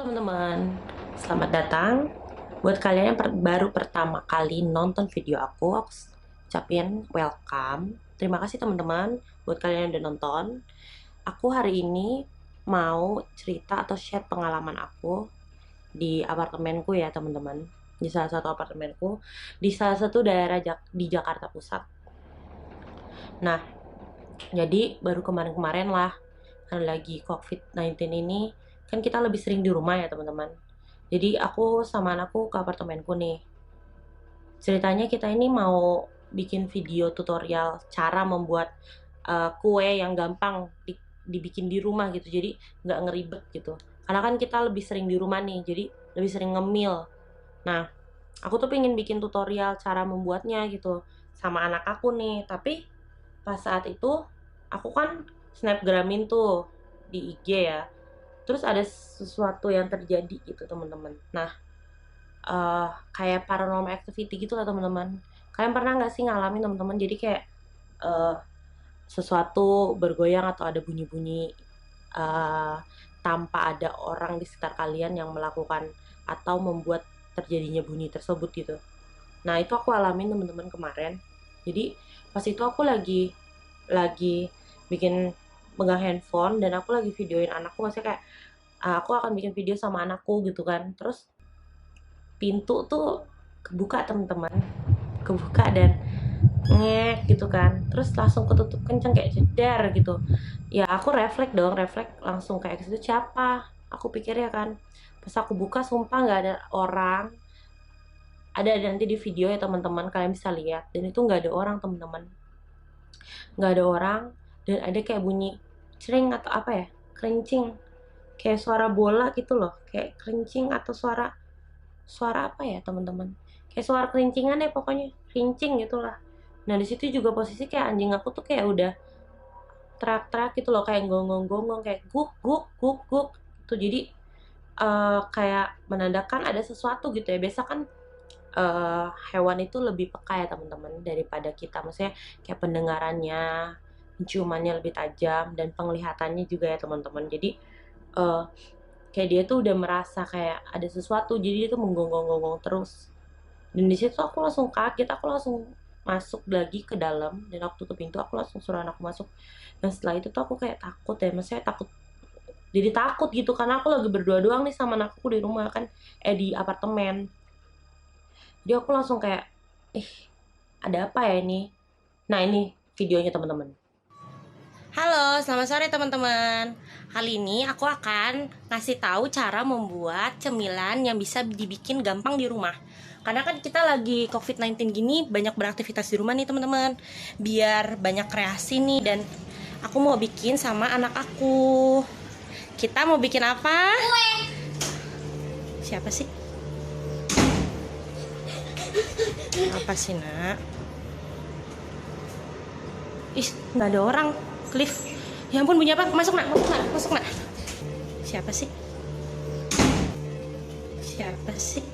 Teman-teman, selamat datang. Buat kalian yang baru pertama kali nonton video aku ucapin welcome. Terima kasih teman-teman buat kalian yang udah nonton. Aku hari ini mau cerita atau share pengalaman aku di apartemenku ya teman-teman. Di salah satu apartemenku, di salah satu daerah di Jakarta Pusat. Nah, jadi baru kemarin-kemarin lah, kan lagi COVID-19 ini, kan kita lebih sering di rumah ya teman-teman. Jadi aku sama anakku ke apartemenku nih. Ceritanya kita ini mau bikin video tutorial cara membuat kue yang gampang dibikin di rumah gitu. Jadi nggak ngeribet gitu. Karena kan kita lebih sering di rumah nih, jadi lebih sering ngemil. Nah, aku tuh pengen bikin tutorial cara membuatnya gitu sama anak aku nih. Tapi pas saat itu aku kan snapgramin tuh di IG ya. Terus ada sesuatu yang terjadi gitu teman-teman. Nah, kayak paranormal activity gitu lah teman-teman. Kalian pernah nggak sih ngalamin teman-teman? Jadi kayak uh, sesuatu bergoyang atau ada bunyi-bunyi uh, tanpa ada orang di sekitar kalian yang melakukan atau membuat terjadinya bunyi tersebut gitu. Nah itu aku alamin teman-teman kemarin. Jadi pas itu aku lagi bikin megang handphone dan aku lagi videoin anakku, maksudnya kayak aku akan bikin video sama anakku gitu kan. Terus pintu tuh kebuka teman-teman, kebuka dan ngek gitu kan, terus langsung ketutup kenceng kayak jedar gitu. Ya aku refleks langsung kayak gitu, siapa aku pikir ya kan. Pas aku buka sumpah nggak ada orang. Ada nanti di video ya teman-teman, kalian bisa lihat, dan itu nggak ada orang teman-teman, nggak ada orang. Dan ada kayak bunyi cering atau apa ya, kerincing, kayak suara bola gitu loh, kayak kerincing atau suara suara apa ya teman-teman, kayak suara kerincingan ya pokoknya, kerincing gitulah. Nah di situ juga posisi kayak anjing aku tuh kayak udah teriak-teriak gitu loh, kayak gonggong-gonggong, kayak guk guk guk guk tuh. Jadi kayak menandakan ada sesuatu gitu ya. Biasa kan hewan itu lebih peka ya teman-teman daripada kita, maksudnya kayak pendengarannya, penciumannya lebih tajam, dan penglihatannya juga ya teman-teman. Jadi eh, kayak dia tuh udah merasa kayak ada sesuatu, jadi dia tuh menggonggong-gonggong terus. Dan di situ aku langsung kaget, aku langsung masuk lagi ke dalam, dan waktu tutup pintu aku langsung suruh anakku masuk. Dan setelah itu tuh aku kayak takut ya, maksudnya takut, jadi takut gitu, karena aku lagi berdua doang nih sama anakku di rumah kan, di apartemen. Jadi aku langsung kayak, eh ada apa ya ini. Nah ini videonya teman-teman. Halo, selamat sore teman-teman. Kali ini aku akan ngasih tahu cara membuat cemilan yang bisa dibikin gampang di rumah. Karena kan kita lagi COVID-19 gini, banyak beraktivitas di rumah nih teman-teman. Biar banyak kreasi nih, dan aku mau bikin sama anak aku. Kita mau bikin apa? Kue. Siapa sih? Apa sih nak? Ih, nggak ada orang. Cliff, ya ampun, bunyi apa? Masuk nak, masuk nak, masuk nak. Siapa sih? Siapa sih?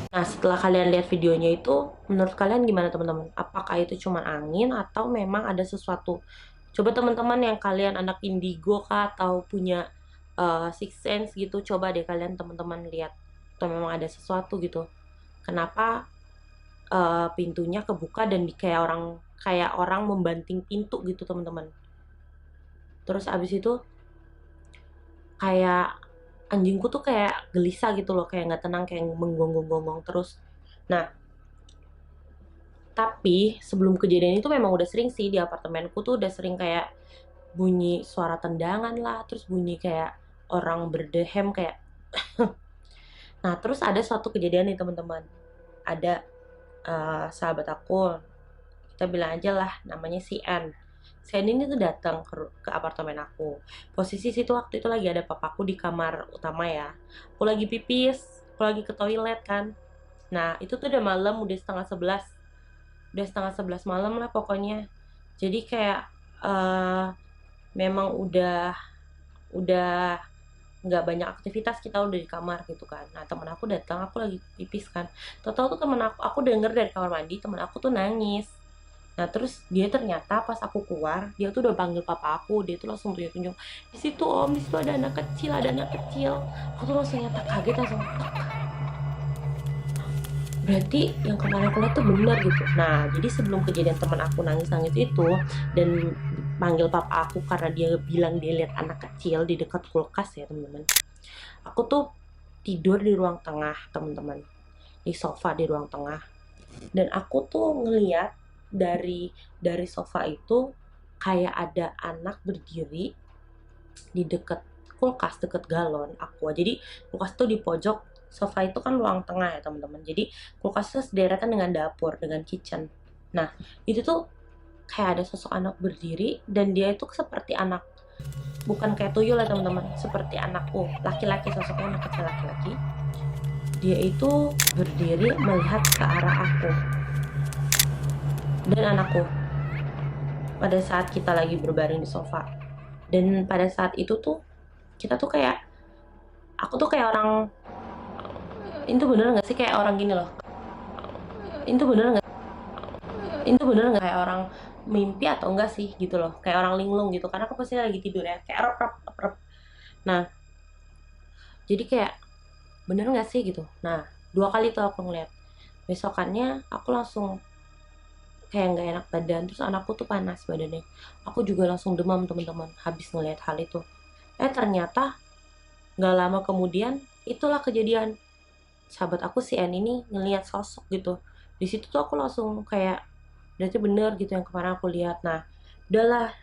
Nah setelah kalian lihat videonya itu, menurut kalian gimana teman-teman? Apakah itu cuma angin atau memang ada sesuatu? Coba teman-teman yang kalian anak indigo kah atau punya six sense gitu, coba deh kalian teman-teman lihat atau memang ada sesuatu gitu. Kenapa pintunya kebuka dan kayak orang membanting pintu gitu teman-teman. Terus abis itu kayak anjingku tuh kayak gelisah gitu loh, kayak nggak tenang, kayak menggonggong-gonggong terus. Nah tapi sebelum kejadian itu memang udah sering sih di apartemenku tuh, udah sering kayak bunyi suara tendangan lah, terus bunyi kayak orang berdehem kayak nah terus ada suatu kejadian nih teman-teman. Ada sahabat aku, kita bilang aja lah namanya si N. Si N ini tuh datang ke apartemen aku. Posisi situ waktu itu lagi ada papaku di kamar utama ya. Aku lagi pipis, aku lagi ke toilet kan. Nah itu tuh udah malam, udah setengah 11 malam lah pokoknya. Jadi kayak memang udah nggak banyak aktivitas, kita udah di kamar gitu kan. Nah temen aku datang, aku lagi pipis kan. Tahu-tahu tuh temen aku denger dari kamar mandi temen aku tuh nangis. Nah terus dia ternyata pas aku keluar, dia tuh udah panggil papa aku, dia tuh langsung tunjuk-tunjuk, di situ om, di situ ada anak kecil, ada anak kecil. Aku tuh langsung nyata kaget, langsung berarti yang kemarin aku lihat tuh benar gitu. Nah jadi sebelum kejadian teman aku nangis-nangis itu dan panggil papa aku karena dia bilang dia lihat anak kecil di dekat kulkas ya teman-teman, aku tuh tidur di ruang tengah teman-teman, di sofa di ruang tengah. Dan aku tuh ngeliat dari sofa itu kayak ada anak berdiri di deket kulkas, deket galon aqua. Jadi kulkas tuh di pojok, sofa itu kan ruang tengah ya teman-teman. Jadi kulkas itu sederetan dengan dapur, dengan kitchen. Nah itu tuh kayak ada sosok anak berdiri, dan dia itu seperti anak, bukan kayak tuyul ya teman-teman, seperti anakku laki-laki, sosoknya anak kecil laki-laki. Dia itu berdiri melihat ke arah aku dan anakku pada saat kita lagi berbaring di sofa. Dan pada saat itu tuh kita tuh kayak, aku tuh kayak orang, itu bener nggak sih kayak orang gini loh, itu bener nggak, itu bener nggak kayak orang mimpi atau enggak sih gitu loh, kayak orang linglung gitu, karena aku pasti lagi tidur ya, kayak rep rep rep. Nah jadi kayak bener nggak sih gitu. Nah 2 kali tuh aku ngeliat. Besokannya aku langsung kayak nggak enak badan, terus anakku tuh panas badannya, aku juga langsung demam teman-teman habis ngeliat hal itu. Ternyata nggak lama kemudian itulah kejadian, sahabat aku si N ini ngelihat sosok gitu. Di situ tuh aku langsung kayak berarti bener gitu yang kemarin aku lihat. Nah udahlah,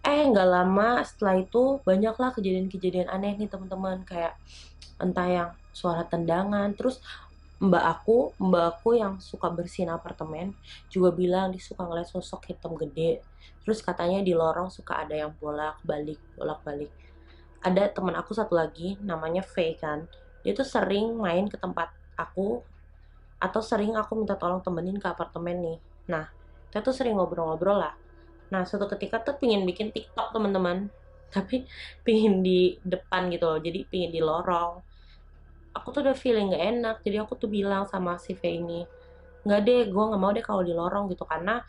nggak lama setelah itu banyaklah kejadian-kejadian aneh nih teman-teman, kayak entah yang suara tendangan. Terus mbak aku yang suka bersihin apartemen juga bilang dia suka ngeliat sosok hitam gede. Terus katanya di lorong suka ada yang bolak-balik, bolak-balik. Ada teman aku satu lagi namanya Faye kan, dia tuh sering main ke tempat aku, atau sering aku minta tolong temenin ke apartemen nih. Nah kita tuh sering ngobrol-ngobrol lah. Nah suatu ketika tuh pingin bikin TikTok teman-teman, tapi pingin di depan gitu loh, jadi pingin di lorong. Aku tuh udah feeling gak enak, jadi aku tuh bilang sama si V ini, nggak deh, gue nggak mau deh kalau di lorong gitu. Karena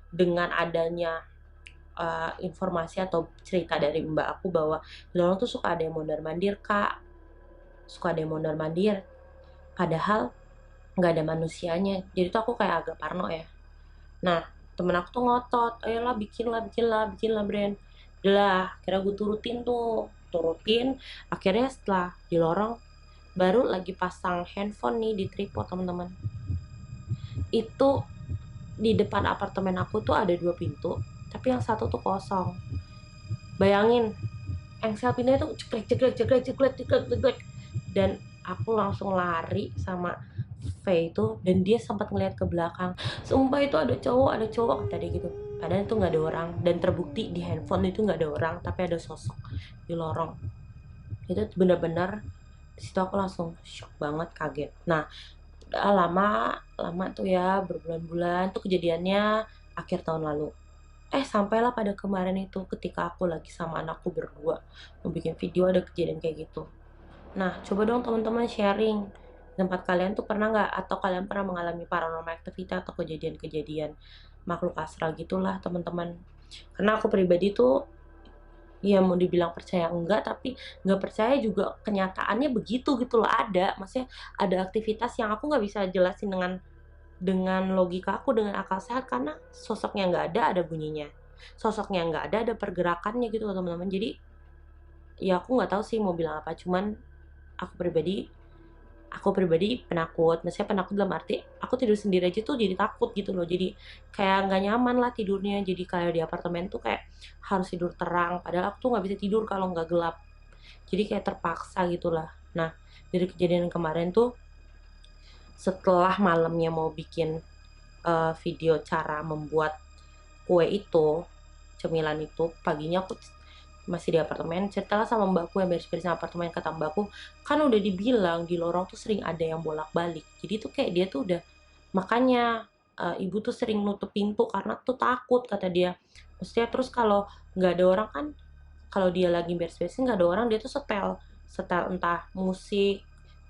dengan adanya informasi atau cerita dari mbak aku bahwa di lorong tuh suka ada yang mondar mandir kak, suka ada yang mondar mandir, padahal nggak ada manusianya. Jadi tuh aku kayak agak parno ya. Nah temen aku tuh ngotot, ayolah bikin lah, bikin lah, bikin lah brand. Udah lah, kira gue turutin tuh, turutin. Akhirnya setelah di lorong, baru lagi pasang handphone nih di tripod teman-teman, itu di depan apartemen aku tuh ada 2 pintu, tapi yang satu tuh kosong. Bayangin, engsel pintunya tuh ceklek ceklek ceklek ceklek ceklek ceklek. Dan aku langsung lari sama V itu, dan dia sempat ngeliat ke belakang, sumpah itu ada cowok kata dia gitu. Padahal itu nggak ada orang, dan terbukti di handphone itu nggak ada orang, tapi ada sosok di lorong. Itu benar-benar di situ aku langsung shock banget, kaget. Nah udah lama tuh ya, berbulan-bulan tuh kejadiannya akhir tahun lalu. Sampailah pada kemarin itu ketika aku lagi sama anakku berdua mau bikin video, ada kejadian kayak gitu. Nah coba dong teman-teman sharing, tempat kalian tuh pernah nggak, atau kalian pernah mengalami paranormal activity atau kejadian-kejadian makhluk astral gitulah teman-teman. Karena aku pribadi tuh ya mau dibilang percaya enggak, tapi nggak percaya juga, kenyataannya begitu gitu loh. Ada, maksudnya ada aktivitas yang aku nggak bisa jelasin dengan logika aku, dengan akal sehat, karena sosoknya nggak ada bunyinya, sosoknya nggak ada pergerakannya gitu loh teman-teman. Jadi ya aku nggak tahu sih mau bilang apa, cuman aku pribadi penakut. Maksudnya penakut dalam arti aku tidur sendiri aja tuh jadi takut gitu loh, jadi kayak nggak nyaman lah tidurnya. Jadi kayak di apartemen tuh kayak harus tidur terang, padahal aku tuh nggak bisa tidur kalau nggak gelap, jadi kayak terpaksa gitulah. Nah dari kejadian kemarin tuh, setelah malamnya mau bikin video cara membuat kue itu, cemilan itu, paginya aku masih di apartemen, ceritalah sama mbakku yang beres-beresin apartemen. Kata mbakku, kan udah dibilang di lorong tuh sering ada yang bolak-balik, jadi tuh kayak dia tuh udah, makanya ibu tuh sering nutup pintu karena tuh takut kata dia. Maksudnya terus kalau nggak ada orang kan, kalau dia lagi beres-beresin nggak ada orang, dia tuh setel setel entah musik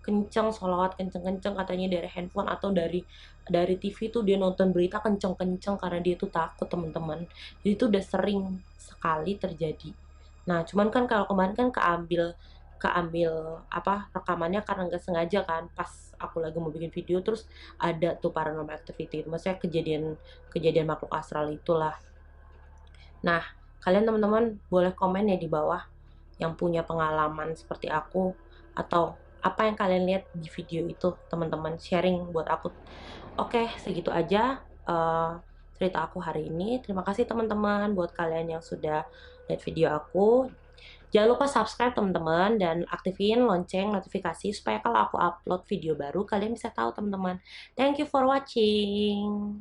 kenceng, sholawat kenceng-kenceng katanya dari handphone atau dari TV tuh dia nonton berita kenceng-kenceng karena dia tuh takut teman-teman. Jadi itu udah sering sekali terjadi. Nah, cuman kan kalau kemarin kan keambil keambil apa rekamannya karena nggak sengaja kan pas aku lagi mau bikin video terus ada tuh paranormal activity, maksudnya kejadian kejadian makhluk astral itulah. Nah, kalian teman-teman boleh komen ya di bawah yang punya pengalaman seperti aku atau apa yang kalian lihat di video itu, teman-teman sharing buat aku. Oke, segitu aja cerita aku hari ini. Terima kasih teman-teman buat kalian yang sudah lihat video aku. Jangan lupa subscribe teman-teman dan aktifin lonceng notifikasi supaya kalau aku upload video baru kalian bisa tahu teman-teman. Thank you for watching.